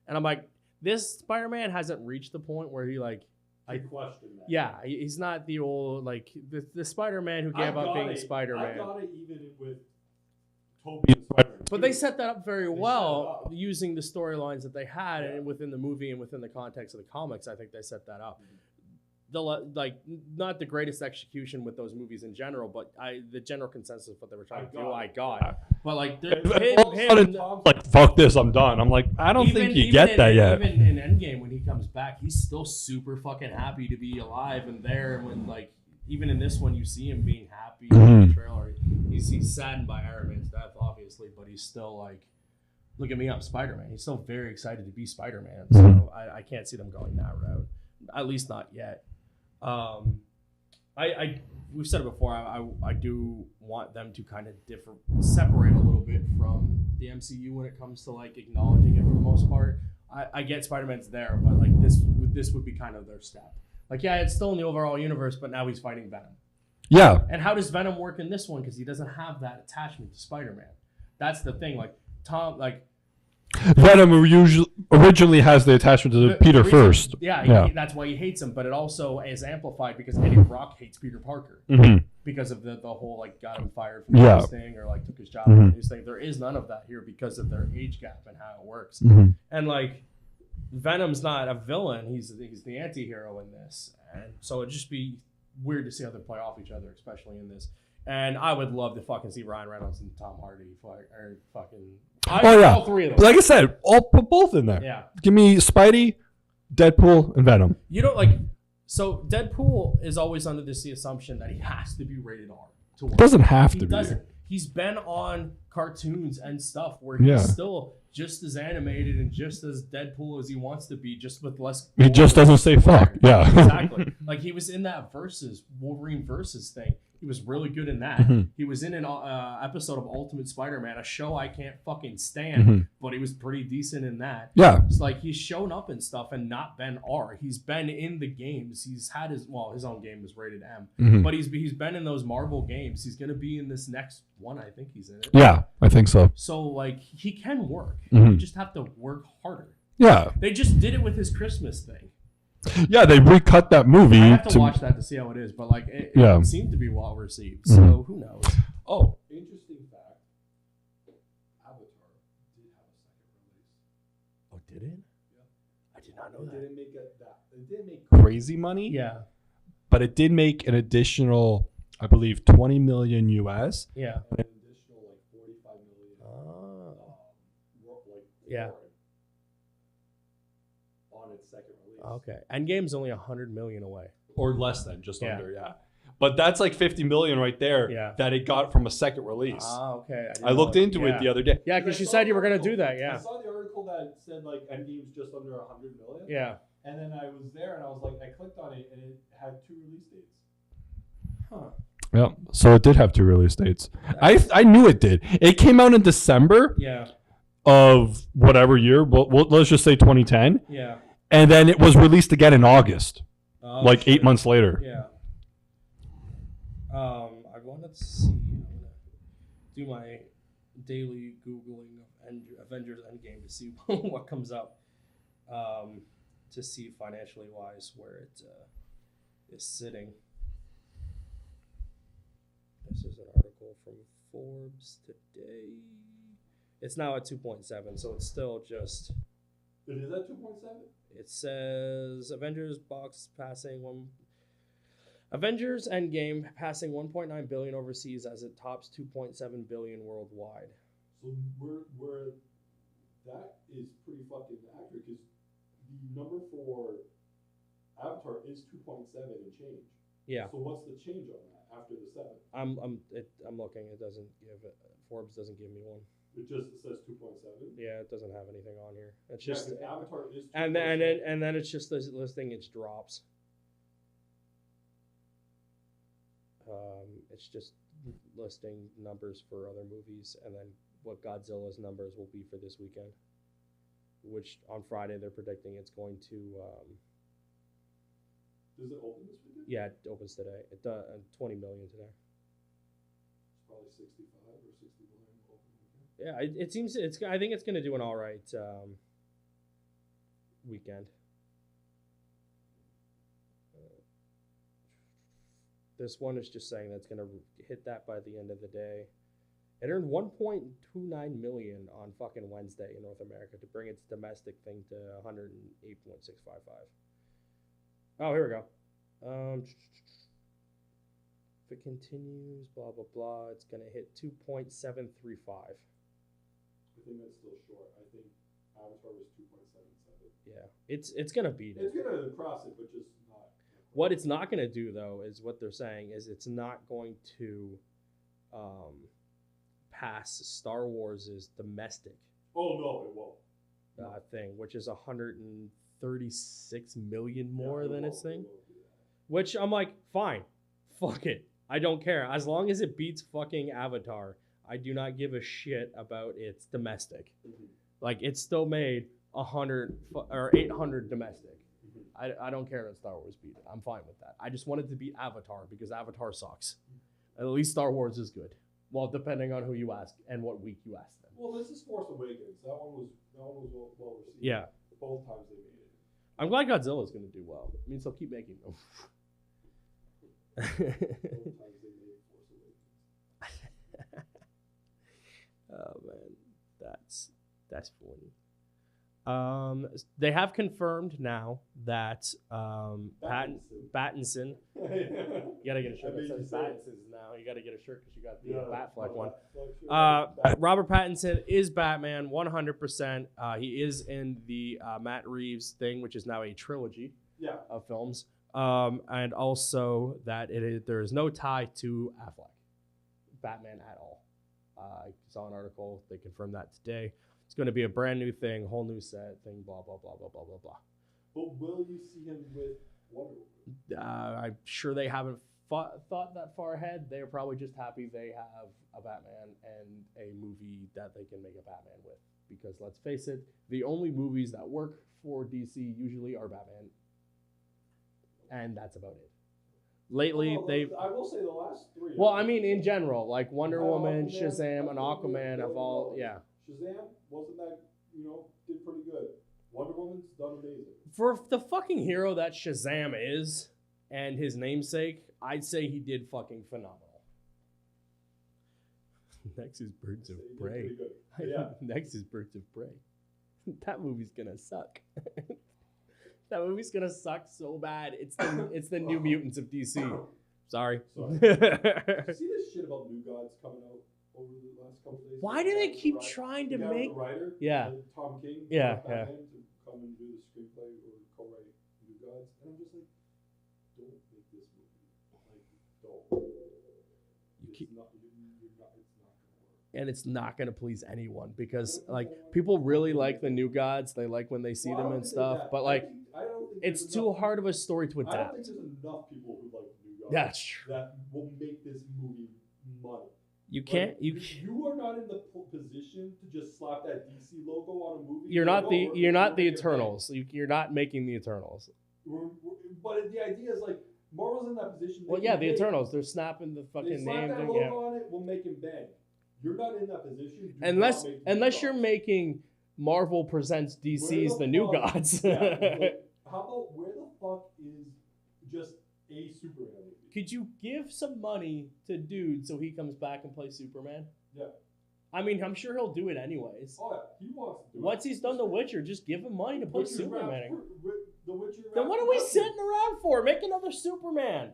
And I'm like, this Spider-Man hasn't reached the point where he like, I question that. yeah, he's not the old, like, the Spider-Man who gave up being I Spider-Man. got it even with Tobey and Spider-Man. But they set that up very They set it well up. using the storylines that they had Yeah. and within the movie and within the context of the comics. I think they set that up. Like not the greatest execution with those movies in general, but the general consensus of what they were trying to do, I got. But like all of a sudden, Tom's like, fuck this, I'm done. I'm like, I don't think you get that yet. Even in Endgame, when he comes back, he's still super fucking happy to be alive and there. And when like even in this one, you see him being happy in the trailer. He's saddened by Iron Man's death, obviously, but he's still like, look at me, I'm Spider-Man. He's still very excited to be Spider-Man. So I can't see them going that route, at least not yet. We've said it before. I do want them to kind of separate a little bit from the MCU when it comes to like acknowledging it for the most part. I get Spider-Man's there, but like this would be kind of their step. Like, yeah, it's still in the overall universe, but now he's fighting Venom. Yeah. And how does Venom work in this one? Because he doesn't have that attachment to Spider-Man. That's the thing. Like Venom originally has the attachment to Peter first. Yeah. That's why he hates him, but it also is amplified because Eddie Brock hates Peter Parker because of the whole like got him fired from his thing or like took his job from his thing. There is none of that here because of their age gap and how it works. And like Venom's not a villain; he's the anti-hero in this, and so it'd just be weird to see how they play off each other, especially in this. And I would love to fucking see Ryan Reynolds and Tom Hardy all three of them. Like I said, I'll put both in there. Yeah. Give me Spidey, Deadpool, and Venom. You don't like. So Deadpool is always under the assumption that he has to be rated R to work. Doesn't have He to doesn't. be. He's been on cartoons and stuff where he's still just as animated and just as Deadpool as he wants to be, just with less. He just doesn't say fuck. Yeah. Exactly. Like he was in that Wolverine versus thing. He was really good in that. He was in an episode of Ultimate Spider-Man, a show I can't fucking stand, but he was pretty decent in that. Yeah. It's like he's shown up and stuff and not been R. He's been in the games. He's had his own game was rated M, but he's been in those Marvel games. He's gonna be in this next one. I think he's in it. Yeah, I think so. So like he can work. You just have to work harder. Yeah. They just did it with his Christmas thing. Yeah, they recut that movie. I have to watch that to see how it is, but like it seemed to be well received. So who knows? Oh, interesting fact. Avatar did have a second release. Oh, did it? Yeah. I did not know that. It didn't make Crazy money. Yeah. But it did make an additional, I believe, 20 million US. Yeah. an additional like 45 million. Yeah. On its second release. Okay. Endgame's only 100 million away. Or less than, just under, yeah. But that's like 50 million right there that it got from a second release. Okay. I looked into it the other day. Yeah, because you said you were going to do that, I saw the article that said like Endgame's just under 100 million. Yeah. And then I was there and I was like, I clicked on it and it had 2 release dates. Huh. Yeah, so it did have 2 release dates. I knew it did. It came out in December of whatever year. Let's just say 2010. Yeah. And then it was released again in August, like shit. 8 months later. Yeah. I wanted to see. I'm gonna do my daily googling of Avengers Endgame to see what comes up. To see financially wise where it is sitting. This is an article from Forbes today. It's now at 2.7, so it's still just. It is at 2.7? It says Avengers Endgame passing 1.9 billion overseas as it tops 2.7 billion worldwide. So we're that is pretty fucking accurate because the number for Avatar is 2.7 and change. Yeah. So what's the change on that after the 7? I'm looking. It doesn't give it. Forbes doesn't give me one. It just says 2.7. Yeah, it doesn't have anything on here. It's just Avatar is 2.7. and then it's just this listing. It drops. It's just listing numbers for other movies and then what Godzilla's numbers will be for this weekend. Which on Friday they're predicting it's going to. Does it open this weekend? Yeah, it opens today. It 20 million today. It's probably 65 or 60 million open weekend. Yeah, it seems it's. I think it's going to do an all right weekend. This one is just saying that's going to hit that by the end of the day. It earned 1.29 million on fucking Wednesday in North America to bring its domestic thing to 108.655. Oh, here we go. If it continues, blah blah blah, it's gonna hit 2.735. I think that's still short. I think Avatar was 2.77. Yeah, it's gonna beat it. It's gonna cross it, but just not. What it's not gonna do though is what they're saying is it's not going to pass Star Wars' domestic. Oh no, it won't. Thing, which is 136 million more than its thing. Which I'm like, fine, fuck it, I don't care as long as it beats fucking Avatar. I do not give a shit about its domestic. Like it still made 100 or 800 domestic. I don't care that Star Wars beat it. I'm fine with that. I just wanted to beat Avatar because Avatar sucks. At least Star Wars is good. Well, depending on who you ask and what week you ask them. Well, this is Force Awakens. That one was well received. Yeah. Both times they made it. I'm glad Godzilla's going to do well. It means they'll keep making them. Both times they made Force Awakens. Oh man, that's funny. They have confirmed now that Pattinson. You gotta get a shirt that says Pattinson's now. You gotta get a shirt because you got the Batfleck one. Robert Pattinson is Batman 100%. He is in the Matt Reeves thing, which is now a trilogy of films. And also that there is no tie to Affleck, Batman at all. I saw an article. They confirmed that today. It's going to be a brand new thing, whole new set thing, blah, blah, blah, blah, blah, blah, blah. But will you see him with Wonder Woman? I'm sure they haven't thought that far ahead. They're probably just happy they have a Batman and a movie that they can make a Batman with. Because let's face it, the only movies that work for DC usually are Batman. And that's about it. Lately, they've... I will say the last three. Well, I mean, in general, like Wonder Woman, Shazam, and Aquaman have all... Yeah. Shazam, wasn't that, did pretty good. Wonder Woman's done amazing. For the fucking hero that Shazam is, and his namesake, I'd say he did fucking phenomenal. Next is Birds of Prey. Yeah. Next is Birds of Prey. That movie's gonna suck. That movie's gonna suck so bad. It's the New Mutants of DC. Sorry. You see this shit about New Gods coming out over the last couple of days? Why do they keep trying to make? The writer, Yeah. Tom King. Yeah. To come and do the screenplay or co-write New Gods, and I'm just like, don't make this movie. Like, don't. It's not gonna work. And it's not going to please anyone because like people really like the New Gods. They like when they see them and stuff, but like I don't think it's too hard of a story to I don't adapt. think there's enough people who like New Gods That's true. that will make this movie money. You can't. Like, you are not in the position to just slap that DC logo on a movie. You're not the. You're not the making Eternals. You're not making the Eternals. But the idea is like Marvel's in that position. Well, yeah, the Eternals. They're snapping the They fucking slap name that thing. logo Yeah. on it. We'll make him bang. You're not in that position. Unless you're making Marvel presents DC's the New Gods. Yeah, like, how about where the fuck is just a Superman movie? Could you give some money to Dude so he comes back and plays Superman? Yeah. I mean, I'm sure he'll do it anyways. Oh yeah, he wants to do it. Once he's done The Witcher, just give him money to put Witcher's Superman. The Witcher. Then what are we sitting around for? Make another Superman.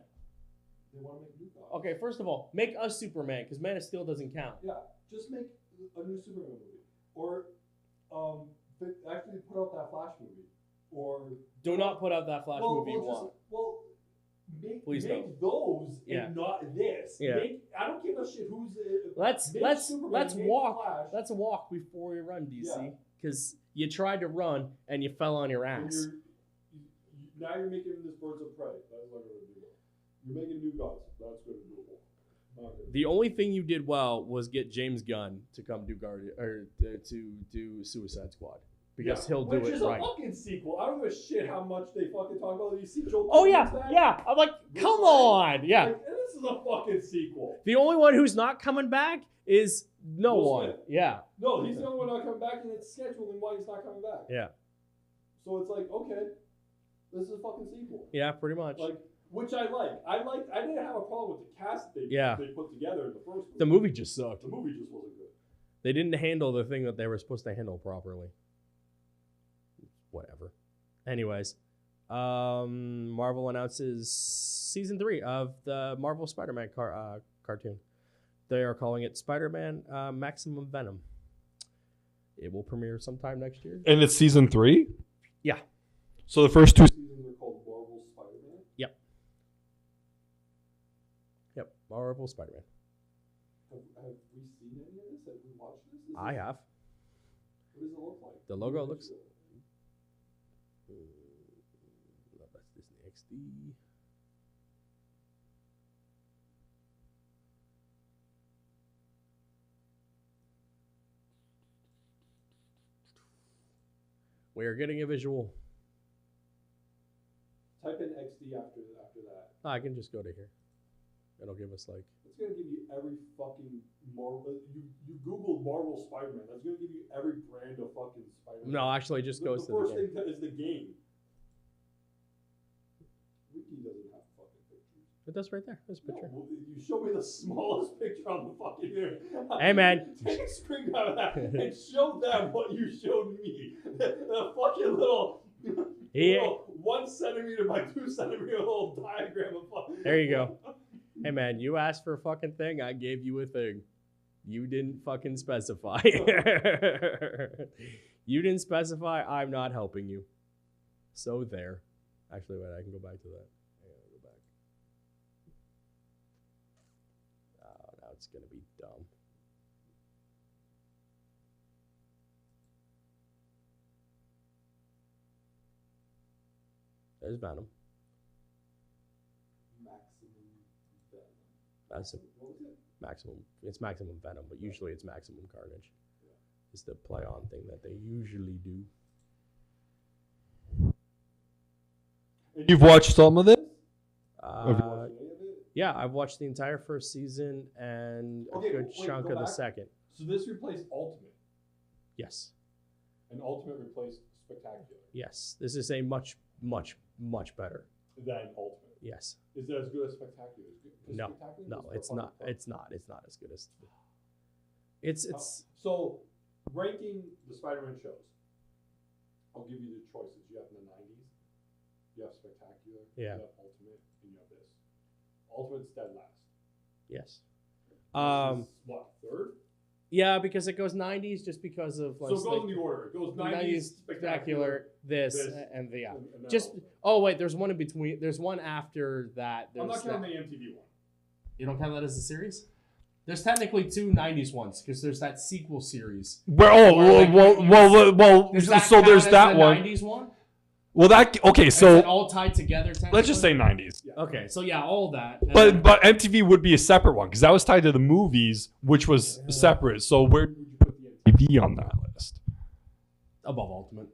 They want to make new gods. Okay, first of all, make us Superman because Man of Steel doesn't count. Yeah, just make a new Superman movie, or actually put out that Flash movie, or Do not put out that Flash movie you want. Please don't. make those Yeah. and not this. Yeah. I don't give a shit who's. Let's Superman, make walk. Flash. Let's walk before we run, DC. Yeah. Because you tried to run and you fell on your And ass. now you're making this Birds of Prey. That's not going to do it. You're making new gods. That's going to do it. The only thing you did well was get James Gunn to come do to do Suicide Squad because he'll do Which it is right. a fucking sequel. I don't give a shit how much they fucking talk about it. You see Joel. Oh yeah, Kinnaman's back? yeah. I'm like, come on, yeah. Like, and this is a fucking sequel. The only one who's not coming back is no Will one. Smith. Yeah, No, he's the only one not coming back, and it's scheduled, and why he's not coming back. yeah, So it's like, okay, this is a fucking sequel. yeah. Pretty much. Like, which I like. I didn't have a problem with the cast they put together in the first movie. The movie just sucked. The movie just wasn't good. They didn't handle the thing that they were supposed to handle properly. Whatever. Anyways, Marvel announces season 3 of the Marvel Spider-Man cartoon. They are calling it Spider-Man Maximum Venom. It will premiere sometime next year. And it's season 3? Yeah. So the first 2 Seasons are called Marvel Spider-Man. Yep. Marvel Spider-Man. Have we seen any of this? Have we watched this? I have. What does it look like? The logo looks. That's Disney XD. We are getting a visual. Type in XD after that. I can just go to here. It'll give us like. It's gonna give you every fucking Marvel. You Googled Marvel Spider-Man. That's gonna give you every brand of fucking Spider-Man. No, actually, it just goes to the first game. thing is the game. Wiki doesn't have fucking pictures. But that's right there. There's a picture. No, you show me the smallest picture on the fucking here. Hey, man. Take a screenshot of that and show them what you showed me. The fucking little, little 1 centimeter by 2 centimeter little diagram of fucking. There you go. Hey, man, you asked for a fucking thing. I gave you a thing. You didn't fucking specify. You didn't specify. I'm not helping you. So there. Actually, wait, I can go back to that. I gotta go back. Oh, now it's going to be dumb. There's Venom. Maximum Venom. That's a What was it? maximum. It's maximum Venom, but usually it's maximum Carnage. It's the play on thing that they usually do. You've watched some of it? Have you watched any of it? Yeah, I've watched the entire first season and a good chunk of the second. So this replaced Ultimate, Yes. and Ultimate replaced Spectacular. Yes. This is a much, much, much better. Than Ultimate. Yes. Is it as good as Spectacular? No, Spectacular no, was it's the not. fucking It's not. It's not as good as. It's. So, ranking the Spider-Man shows, I'll give you the choices. You have in the 90s, you have Spectacular, Yeah. you have Ultimate, and you have this. Ultimate's dead last. Yes. This is, what, third? Yeah, because it goes 90s just because of So it goes in the order. It goes 90s, Spectacular, this, and the yeah. and then Just Ultimate. oh wait, there's one in between. There's one after that. I'm There's not counting that. the MTV one. You don't count that as a series? There's technically two 90s ones because there's that sequel series. Well, Does that so count there's as that the one. 90s one? Well, that okay. Is So it all tied together? let's just say 90s. Okay, so yeah, all that. But MTV would be a separate one because that was tied to the movies, which was separate. So where would you put the MTV on that list? above Ultimate.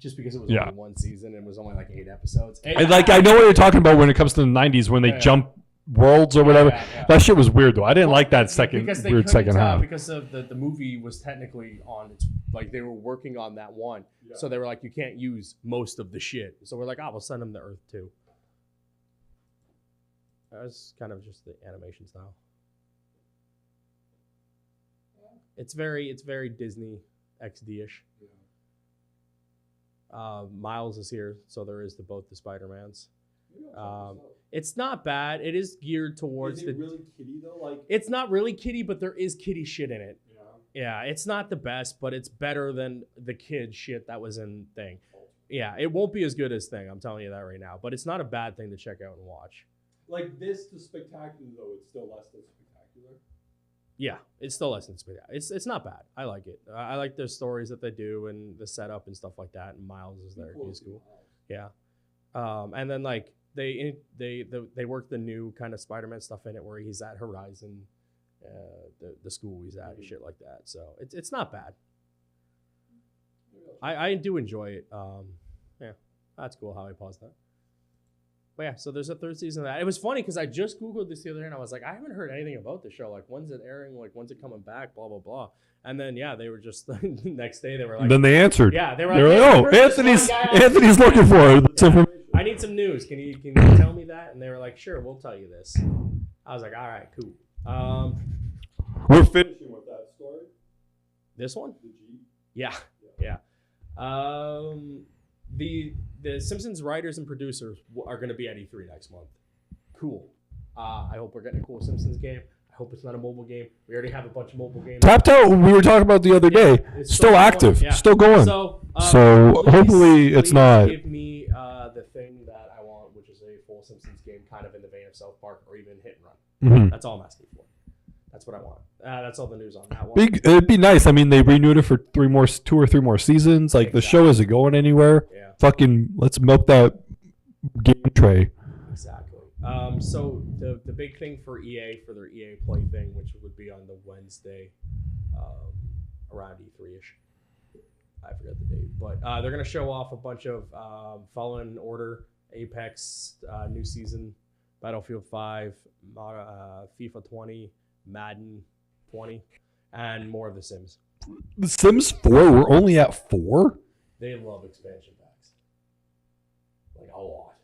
Just because it was Yeah. only one season and it was only like 8 episodes. I know what you're talking about when it comes to the 90s when they Yeah. jump worlds or whatever. Yeah. That shit was weird though. I didn't like that Because they weird couldn't second tell half. because of the movie was technically on its like they were working on that one. Yeah. So they were like, you can't use most of the shit. So we're like, we'll send them to Earth too. That was kind of just the animation style. It's very Disney XD-ish. Yeah. Miles is here, so there is both the Spider-Mans. Maybe I'll check this out. It's not bad. It is geared towards Is it really kiddie though? Like, It's not really kiddie, but there is kiddie shit in it. yeah. Yeah, it's not the best, but it's better than the kid shit that was in Thing. Yeah, it won't be as good as Thing, I'm telling you that right now. But it's not a bad thing to check out and watch. Like this to Spectacular though, it's still less than Spectacular. Yeah, it's still less than Spectacular. It's not bad. I like it. I like the stories that they do and the setup and stuff like that. And Miles is there. He's cool. Yeah. And then like they work the new kind of Spider-Man stuff in it where he's at Horizon, the school he's at and shit like that. So it's not bad. I do enjoy it. Yeah, that's cool how I paused that. But yeah, so there's a third season of that. It was funny because I just Googled this the other day and I was like, I haven't heard anything about the show. Like, when's it airing? Like, when's it coming back? Blah, blah, blah. And then, yeah, they were just, the next day, they were like, Then they answered. yeah, they were They were like, like, "Hey, oh, where's this Anthony's one guy?" looking for it. I need some news. Can you tell me that? And they were like, sure, we'll tell you this. I was like, all right, cool. We're finishing. Finishing with that story, This one? the G. Yeah. The Simpsons writers and producers are going to be at E3 next month. Cool. I hope we're getting a cool Simpsons game. I hope it's not a mobile game. We already have a bunch of mobile games. Tapped Out, we were talking about the other day. It's Still going. active. Yeah. Still going. So hopefully it's please not. Give me the thing that I want, which is a full Simpsons game, kind of in the vein of South Park or even Hit and Run. Mhm. That's all I'm asking for. That's what I want. That's all the news on that one. It'd be nice. I mean, they renewed it for 2 or 3 more seasons. Like the show isn't going anywhere. Yeah. Fucking let's milk that game tray. Exactly. So the big thing for EA for their EA Play thing, which would be on the Wednesday, around E3ish. I forgot the date, but they're gonna show off a bunch of Fallen Order, Apex, new season, Battlefield 5, FIFA 20, Madden 20, and more of The Sims. The Sims 4. We're only at 4. They love expansion packs, like a lot.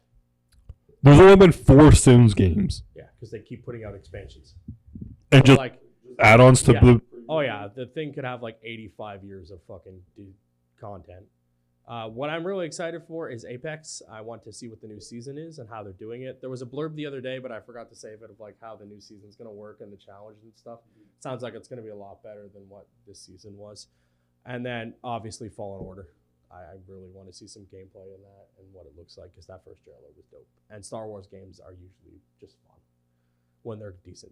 There's only been 4 Sims games Yeah, because they keep putting out expansions. and So, just like, add-ons to yeah. Blue. oh yeah, the thing could have like 85 years of fucking content. What I'm really excited for is Apex. I want to see what the new season is and how they're doing it. There was a blurb the other day, but I forgot to save it, of like how the new season's gonna work and the challenge and stuff. Sounds like it's gonna be a lot better than what this season was. And then obviously Fallen Order. I really want to see some gameplay in that and what it looks like because that first trailer was dope. And Star Wars games are usually just fun when they're decent.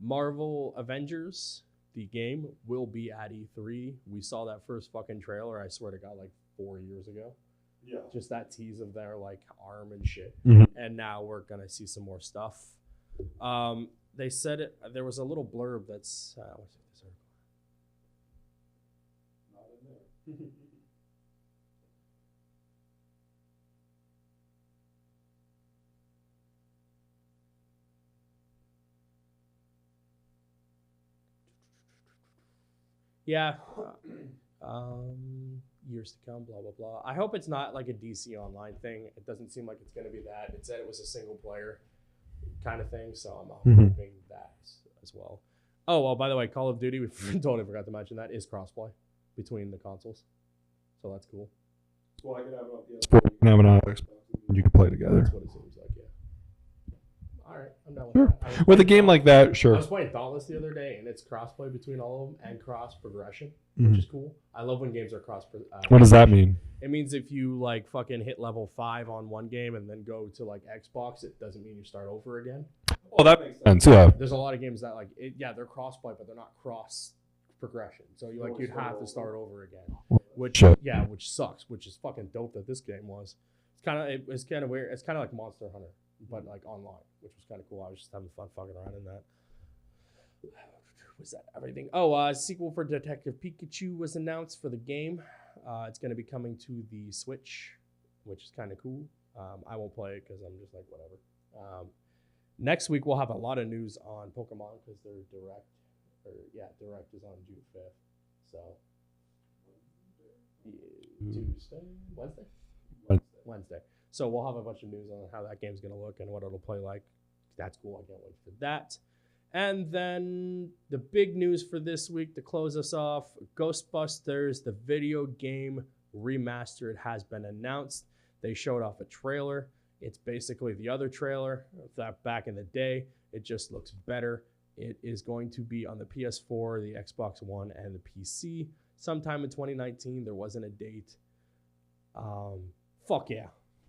Marvel Avengers, the game, will be at E3. We saw that first fucking trailer, I swear to God, like 4 years ago. Yeah. Just that tease of their like arm and shit. Mhm. And now we're gonna see some more stuff. They said it. There was a little blurb that's. Let's see this article. Not in there. Yeah. Years to come, blah blah blah. I hope it's not like a DC Online thing. It doesn't seem like it's gonna be that. It said it was a single player kind of thing, so I'm hoping that as well. Oh well, by the way, Call of Duty, we totally forgot to mention that is crossplay between the consoles, so that's cool. Well, I could have it on PS4. You can have it on Xbox. You can play together. That's what it seems like. Yeah. All right, I'm done with Sure. that. I was With a playing game like that, I sure. was playing Dauntless the other day, and it's crossplay between all of them and cross progression, Mhm. which is cool. I love when games are cross. What does that mean? It means if you like fucking hit level 5 on one game and then go to like Xbox, it doesn't mean you start over again. Oh, that makes sense. Yeah. There's a lot of games that like it, yeah, they're crossplay, but they're not cross progression. So you like you'd have to start over again, which Shit. yeah, which sucks. Which is fucking dope that this game was. It's kind of weird. It's kind of like Monster Hunter, but like online, which was kind of cool. I was just having fun fucking around in that. Was that everything? Oh, sequel for Detective Pikachu was announced for the game. It's going to be coming to the Switch, which is kind of cool. I won't play it because I'm just like, whatever. Next week, we'll have a lot of news on Pokemon because their Direct is on June 5th. So, Tuesday? Wednesday. So we'll have a bunch of news on how that game's going to look and what it'll play like. That's cool. I can't wait for that. And then the big news for this week to close us off, Ghostbusters, the video game remastered, has been announced. They showed off a trailer. It's basically the other trailer that back in the day. It just looks better. It is going to be on the PS4, the Xbox One, and the PC sometime in 2019. There wasn't a date. Fuck yeah.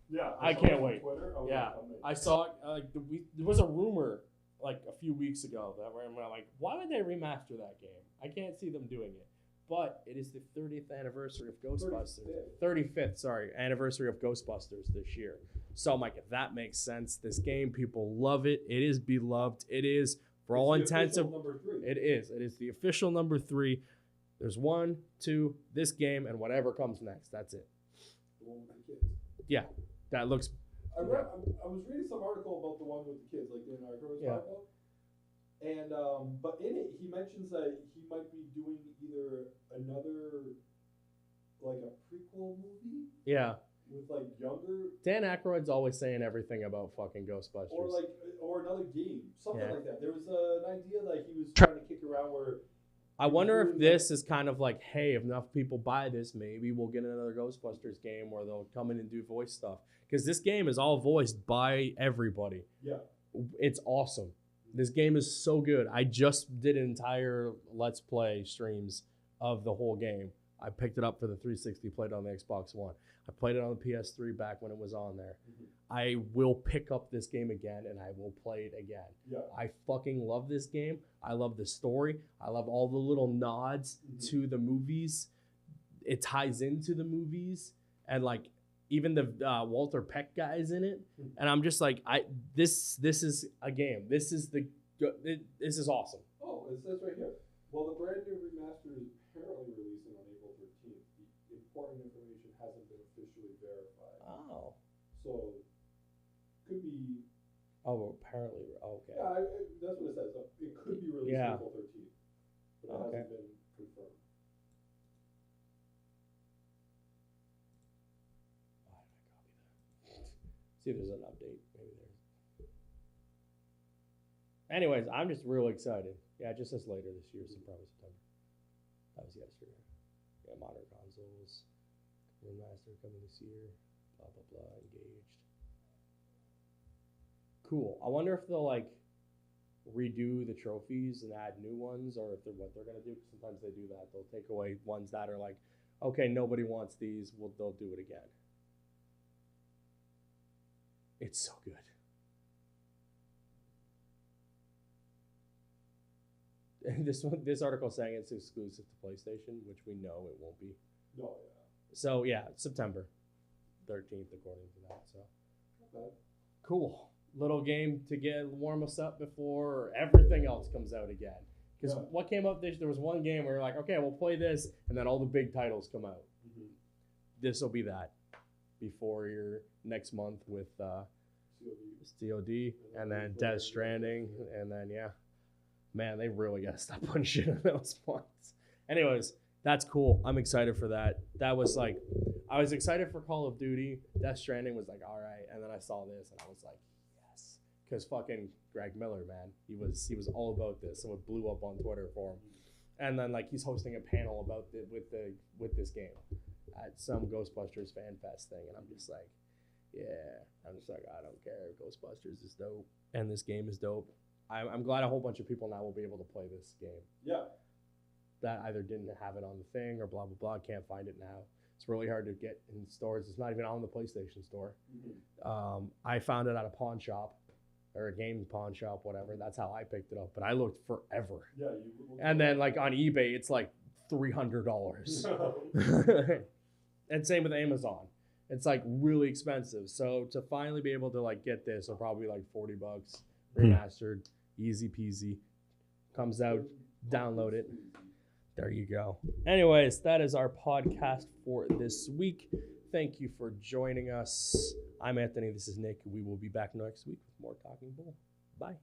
Yeah. I can't wait. Yeah. Like, I saw it. There was a rumor like a few weeks ago that where I'm like, why would they remaster that game? I can't see them doing it. But it is the 30th anniversary of Ghostbusters. 35th, anniversary of Ghostbusters this year. So I'm like, that makes sense. This game, people love it. It is beloved. It is, for all intents and it is. It is the official number 3. There's 1, 2, this game, and whatever comes next. That's it. Yeah, that looks. I was reading some article about the one with the kids, like the article was talking about. And but in it, he mentions that he might be doing either another, like a prequel movie. Yeah. With like younger. Dan Aykroyd's always saying everything about fucking Ghostbusters. Or another game, something like that. There was an idea that he was trying to kick around where. I wonder if this is kind of like, hey, if enough people buy this, maybe we'll get another Ghostbusters game where they'll come in and do voice stuff. Because this game is all voiced by everybody. Yeah. It's awesome. This game is so good. I just did an entire Let's Play streams of the whole game. I picked it up for the 360, played it on the Xbox One. I played it on the PS3 back when it was on there. Mm-hmm. I will pick up this game again, and I will play it again. Yeah. I fucking love this game. I love the story. I love all the little nods to the movies. It ties into the movies. And, like, even the Walter Peck guy is in it. And I'm just like, this is a game. This is awesome. Oh, it says right here. Well, the brand new remaster is apparently releasing on April 13th. The important information hasn't been officially verified. Oh. So, could be. Oh, apparently. Okay. Yeah, that's what it says. It could be released April 13th. But it hasn't been confirmed. See if there's an update. Maybe there. Anyways, I'm just real excited. Yeah, it just says later this year, so probably September. That was yesterday. Yeah, modern consoles. Remaster coming this year. Blah, blah, blah. Engaged. Cool. I wonder if they'll, like, redo the trophies and add new ones, or if what they're going to do. Sometimes they do that. They'll take away ones that are like, okay, nobody wants these. They'll do it again. It's so good. And this article saying it's exclusive to PlayStation, which we know it won't be. No, So yeah, September 13th according to that. So Okay. cool. Little game to warm us up before everything else comes out again. Because Yeah. what came up, there was one game where you're like, okay, we'll play this, and then all the big titles come out. Mm-hmm. This will be that before your next month with COD, and then Death Stranding, and then yeah, man, they really gotta stop putting shit in those months. Anyways, that's cool. I'm excited for that. That was like, I was excited for Call of Duty. Death Stranding was like, all right, and then I saw this, and I was like, yes, because fucking Greg Miller, man, he was all about this, and it blew up on Twitter for him. And then like he's hosting a panel about with this game at some Ghostbusters fan fest thing, and I'm just like, yeah, I'm just like, I don't care. Ghostbusters is dope, and this game is dope. I'm glad a whole bunch of people now will be able to play this game Yeah. that either didn't have it on the thing or blah blah blah, can't find it now. It's really hard to get in stores. It's not even on the PlayStation Store. Mm-hmm. I found it at a pawn shop or a game pawn shop, whatever. That's how I picked it up. But I looked forever. Yeah. And then like on eBay, it's like $300. And same with Amazon. It's like really expensive. So to finally be able to like get this, will probably like $40, remastered, easy peasy. Comes out, download it. There you go. Anyways, that is our podcast for this week. Thank you for joining us. I'm Anthony. This is Nick. We will be back next week with more Talking Bull. Bye.